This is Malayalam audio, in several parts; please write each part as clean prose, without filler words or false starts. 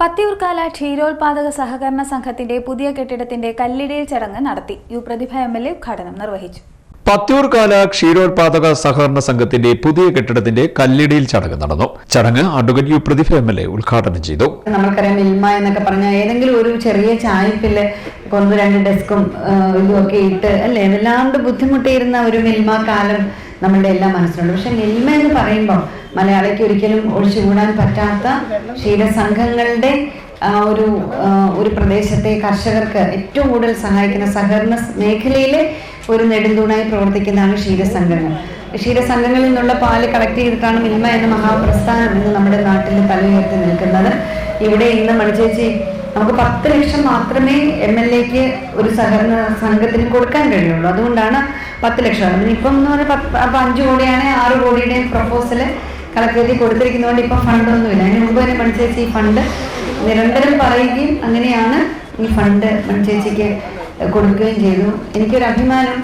പത്തിയൂർക്കാല ക്ഷീരോത്പാദക സഹകരണ സംഘത്തിന്റെ പുതിയ കെട്ടിടത്തിന്റെ കല്ലിടൽ ചടങ്ങ് നടത്തി. യു പ്രതിഭ MLA ഉദ്ഘാടനം നിർവഹിച്ചു. പത്തിയൂർക്കാല ക്ഷീരോത്പാദക സഹകരണ സംഘത്തിന്റെ പുതിയ കെട്ടിടത്തിന്റെ കല്ലിടൽ ചടങ്ങ് നടന്നു. ചടങ്ങ് അഡ്വക്കേറ്റ് യു പ്രതിഭ MLA ഉദ്ഘാടനം ചെയ്തു. നമ്മൾക്കറിയാം, മിൽമ എന്നൊക്കെ പറഞ്ഞാൽ ഏതെങ്കിലും ഒരു ചെറിയ ചായപ്പില് ഒന്ന് രണ്ട് ഡെസ്കും ഇതുമൊക്കെ ഇട്ട് അല്ലെ വല്ലാണ്ട് ബുദ്ധിമുട്ടിയിരുന്ന ഒരു മിൽമ കാലം നമ്മളുടെ എല്ലാം മനസ്സിലുണ്ട്. പക്ഷെ മിൽമ എന്ന് പറയുമ്പോൾ മലയാളിക്ക് ഒരിക്കലും ഒഴിച്ചുകൂടാൻ പറ്റാത്ത ക്ഷീരസംഘങ്ങളുടെ ഒരു പ്രദേശത്തെ കർഷകർക്ക് ഏറ്റവും കൂടുതൽ സഹായിക്കുന്ന സഹകരണ മേഖലയിലെ ഒരു നെടുന്തൂണായി പ്രവർത്തിക്കുന്നതാണ് ക്ഷീരസംഘങ്ങൾ. ക്ഷീരസംഘങ്ങളിൽ നിന്നുള്ള പാല് കളക്ട് ചെയ്തിട്ടാണ് മിൽമ എന്ന മഹാപ്രസ്ഥാനം ഇന്ന് നമ്മുടെ നാട്ടിൽ തല ഉയർത്തി നിൽക്കുന്നത്. ഇവിടെ ഇന്ന് മണിച്ചേച്ചി നമുക്ക് 10 ലക്ഷം മാത്രമേ MLAക്ക് ഒരു സഹകരണ സംഘത്തിന് കൊടുക്കാൻ കഴിയുള്ളൂ. അതുകൊണ്ടാണ് 10 ലക്ഷം. അതിനിപ്പം എന്ന് പറഞ്ഞാൽ 5 കോടിയാണ് 6 കോടിയുടെയും പ്രപ്പോസല് കളക്ടറേറ്റിൽ കൊടുത്തിരിക്കുന്നതുകൊണ്ട് ഇപ്പം ഫണ്ടൊന്നുമില്ല. അതിന് മുമ്പ് തന്നെ മണിച്ചേച്ചി ഈ ഫണ്ട് നിരന്തരം പറയുകയും അങ്ങനെയാണ് ഈ ഫണ്ട് മണിച്ചേച്ചിക്ക് കൊടുക്കുകയും ചെയ്തു. എനിക്കൊരു അഭിമാനം,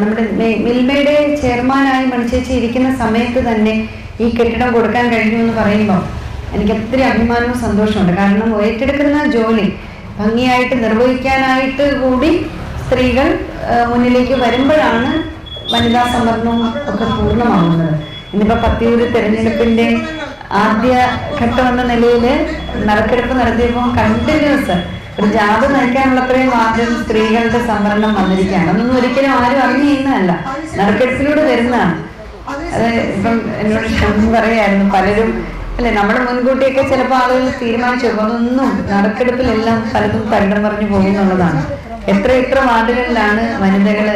നമ്മുടെ മിൽമയുടെ ചെയർമാനായി മണിച്ചേച്ചി ഇരിക്കുന്ന സമയത്ത് തന്നെ ഈ കെട്ടിടം കൊടുക്കാൻ കഴിഞ്ഞു എന്ന് പറയുമ്പോൾ എനിക്ക് ഒത്തിരി അഭിമാനവും സന്തോഷമുണ്ട്. കാരണം ഏറ്റെടുക്കുന്ന ജോലി ഭംഗിയായിട്ട് നിർവഹിക്കാനായിട്ട് കൂടി സ്ത്രീകൾ മുന്നിലേക്ക് വരുമ്പോഴാണ് വനിതാ സംവരണവും ഒക്കെ പൂർണ്ണമാകുന്നത്. ഇന്നിപ്പോൾ പത്തിയൂർ തെരഞ്ഞെടുപ്പിന്റെ ആദ്യ ഘട്ടം എന്ന നിലയിൽ നറുക്കെടുപ്പ് നടത്തിയപ്പോൾ കണ്ടിന്യൂസ് ഒരു ജാഥ നയിക്കാനുള്ളത്രയും വാർഡിൽ സ്ത്രീകളുടെ സംവരണം വന്നിരിക്കുകയാണ്. അതൊന്നും ഒരിക്കലും ആരും അറിഞ്ഞിരുന്നതല്ല, നറുക്കെടുപ്പിലൂടെ വരുന്നതാണ്. അത് ഇപ്പം എന്നോട് പറയായിരുന്നു പലരും അല്ലെ, നമ്മുടെ മുൻകൂട്ടിയൊക്കെ ചിലപ്പോൾ ആളുകൾ തീരുമാനിച്ചു വെക്കും, അതൊന്നും നറുക്കെടുപ്പിലെല്ലാം പലതും തണ്ടം പറഞ്ഞു പോകുന്നുള്ളതാണ്. എത്ര വാർഡുകളിലാണ് വനിതകൾ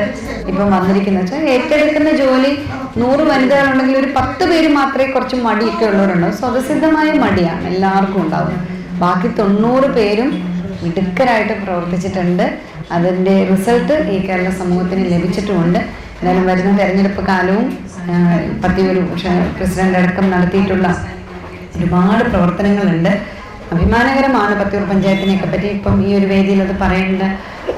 ഇപ്പം വന്നിരിക്കുന്നത് വെച്ചാൽ ഏറ്റെടുക്കുന്ന ജോലി 100 വനിതകളുണ്ടെങ്കിൽ ഒരു 10 പേര് മാത്രമേ കുറച്ച് മടിയൊക്കെ ഉള്ളവരുണ്ടാവും. സ്വതസിദ്ധമായ മടിയാണ് എല്ലാവർക്കും ഉണ്ടാവും. ബാക്കി 90 പേരും മിടുക്കരായിട്ട് പ്രവർത്തിച്ചിട്ടുണ്ട്. അതിൻ്റെ റിസൾട്ട് ഈ കേരള സമൂഹത്തിന് ലഭിച്ചിട്ടുമുണ്ട്. എന്നാലും വരുന്ന തെരഞ്ഞെടുപ്പ് കാലവും പത്തിയൂർ പ്രസിഡന്റ് അടക്കം നടത്തിയിട്ടുള്ള ഒരുപാട് പ്രവർത്തനങ്ങളുണ്ട്. അഭിമാനകരമാണ് പത്തിയൂർ പഞ്ചായത്തിനെയൊക്കെ പറ്റി. ഇപ്പം ഈ ഒരു വേദിയിൽ അത് പറയേണ്ട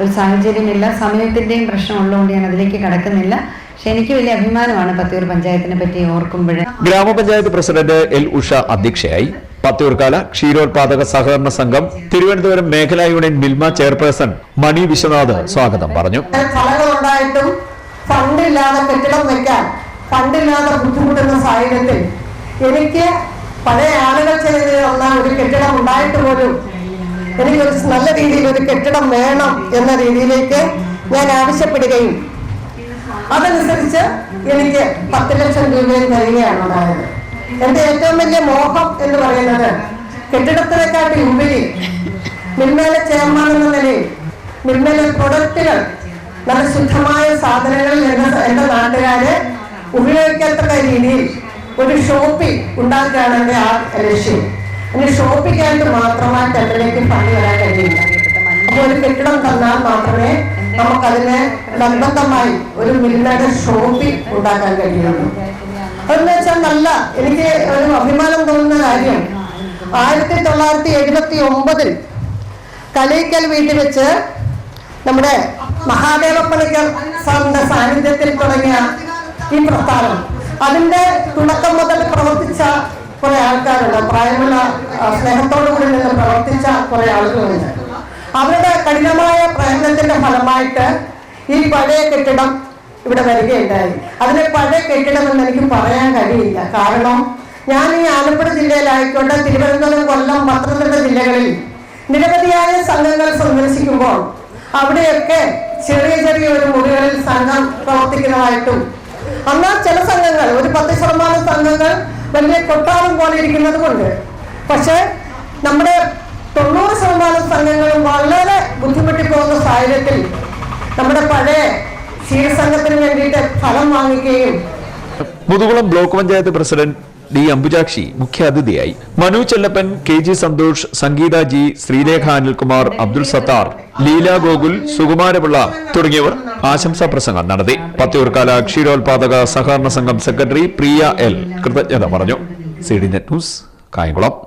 ഒരു സാഹചര്യമില്ല, സമയത്തിൻ്റെയും പ്രശ്നമുള്ളതുകൊണ്ട് ഞാൻ അതിലേക്ക് കടക്കുന്നില്ല. പക്ഷെ എനിക്ക് വലിയ അഭിമാനമാണ് പത്തിയൂർ പഞ്ചായത്തിനെ പറ്റി ഓർക്കുമ്പോൾ. ഗ്രാമപഞ്ചായത്ത് പ്രസിഡന്റ് L. ഉഷ അധ്യക്ഷയായി. പത്തിയൂർക്കാല ക്ഷീരോത്പാദക സഹകരണ സംഘം തിരുവനന്തപുരം മേഖലാ യൂണിയൻ മിൽമ ചെയർപേഴ്സൺ മണി വിശ്വനാഥ് സ്വാഗതം പറഞ്ഞു. ഫലങ്ങളുണ്ടായിട്ടും ഫണ്ടില്ലാതെ കെട്ടിടം വെക്കാൻ ഫണ്ടില്ലാതെ ബുദ്ധിമുട്ടുന്ന സാഹചര്യത്തിൽ എനിക്ക് പഴയ ആളുകൾ ചെയ്തുള്ള ഒരു കെട്ടിടം ഉണ്ടായിട്ട് പോലും എനിക്കൊരു നല്ല രീതിയിൽ ഒരു കെട്ടിടം വേണം എന്ന രീതിയിലേക്ക് ഞാൻ ആവശ്യപ്പെടുകയും അതനുസരിച്ച് എനിക്ക് 10 ലക്ഷം രൂപയും തരികയാണ് ഉണ്ടായത്. എൻ്റെ ഏറ്റവും വലിയ മോഹം എന്ന് പറയുന്നത് കെട്ടിടത്തിനെക്കാട്ടി ഉപരി മിൽമയിലെ ചെയർമാൻ എന്ന നിലയിൽ മിൽമയിലെ പ്രൊഡക്റ്റുകൾ നല്ല ശുദ്ധമായ സാധനങ്ങൾ എൻ്റെ നാട്ടുകാരെ ഉപയോഗിക്കത്തക്ക രീതിയിൽ ഒരു ഷോപ്പിൽ ഉണ്ടാക്കുകയാണ് എൻ്റെ ആ ലക്ഷ്യം. എൻ്റെ ഷോപ്പിക്കായിട്ട് മാത്രമായിട്ട് അതിലേക്ക് ഫണ്ട് വരാൻ കഴിയില്ല. അപ്പോൾ ഒരു കെട്ടിടം തന്നാൽ മാത്രമേ നമുക്കതിനെ നിർബന്ധമായി ഒരു മിൽമയുടെ ഷോപ്പിൽ ഉണ്ടാക്കാൻ കഴിയുള്ളൂ. അതെന്ന് വെച്ചാൽ നല്ല എനിക്ക് ഒരു അഭിമാനം തോന്നുന്ന കാര്യം, 1979 കളീക്കൽ വീട്ടിൽ വെച്ച് നമ്മുടെ മഹാദേവ പണിക്കർ സാറിന്റെ സാന്നിധ്യത്തിൽ തുടങ്ങിയ ഈ പ്രസ്ഥാനം, അതിന്റെ തുടക്കം മുതൽ പ്രവർത്തിച്ച കുറെ ആൾക്കാരുണ്ട്. പ്രായമുള്ള സ്നേഹത്തോടു കൂടി നിന്ന് പ്രവർത്തിച്ച കുറെ ആളുകളുണ്ട്. അവരുടെ കഠിനമായ പ്രയത്നത്തിന്റെ ഫലമായിട്ട് ഈ പഴയ കെട്ടിടം ഇവിടെ വരികയുണ്ടായി. അതിനെ പഴയ കെട്ടിടം എന്ന് എനിക്ക് പറയാൻ കഴിയില്ല. കാരണം ഞാൻ ഈ ആലപ്പുഴ ജില്ലയിലായിക്കോട്ടെ, തിരുവനന്തപുരം, കൊല്ലം, പത്തനംതിട്ട ജില്ലകളിൽ നിരവധിയായ സംഘങ്ങൾ സന്ദർശിക്കുമ്പോൾ അവിടെയൊക്കെ ചെറിയ ഒരു മുറികളിൽ സംഘം പ്രവർത്തിക്കുന്നതായിട്ടും, എന്നാൽ ചില സംഘങ്ങൾ ഒരു 10% സംഘങ്ങൾ വലിയ കൊട്ടാരം പോലെ ഇരിക്കുന്നത് കൊണ്ട്, പക്ഷെ നമ്മുടെ 90% സംഘങ്ങളും വളരെ ബുദ്ധിമുട്ടി പോകുന്ന സാഹചര്യത്തിൽ നമ്മുടെ പഴയ ക്ഷീരസംഘത്തിന് വേണ്ടിയിട്ട് ഫലം വാങ്ങിക്കുകയും. Muthukulam block panchayat president D. Ambujakshi മുഖ്യാതിഥിയായി. മനു ചെല്ലപ്പൻ, KG സന്തോഷ്, സംഗീത G, ശ്രീലേഖ അനിൽകുമാർ, അബ്ദുൽ സത്താർ, ലീല ഗോകുൽ, സുകുമാരപിള്ള തുടങ്ങിയവർ ആശംസാ പ്രസംഗം നടത്തി. പത്തിയൂർക്കാല ക്ഷീരോത്പാദക സഹകരണ സംഘം സെക്രട്ടറി പ്രിയ L. കൃതജ്ഞത പറഞ്ഞു. CDNet news, Kayamkulam.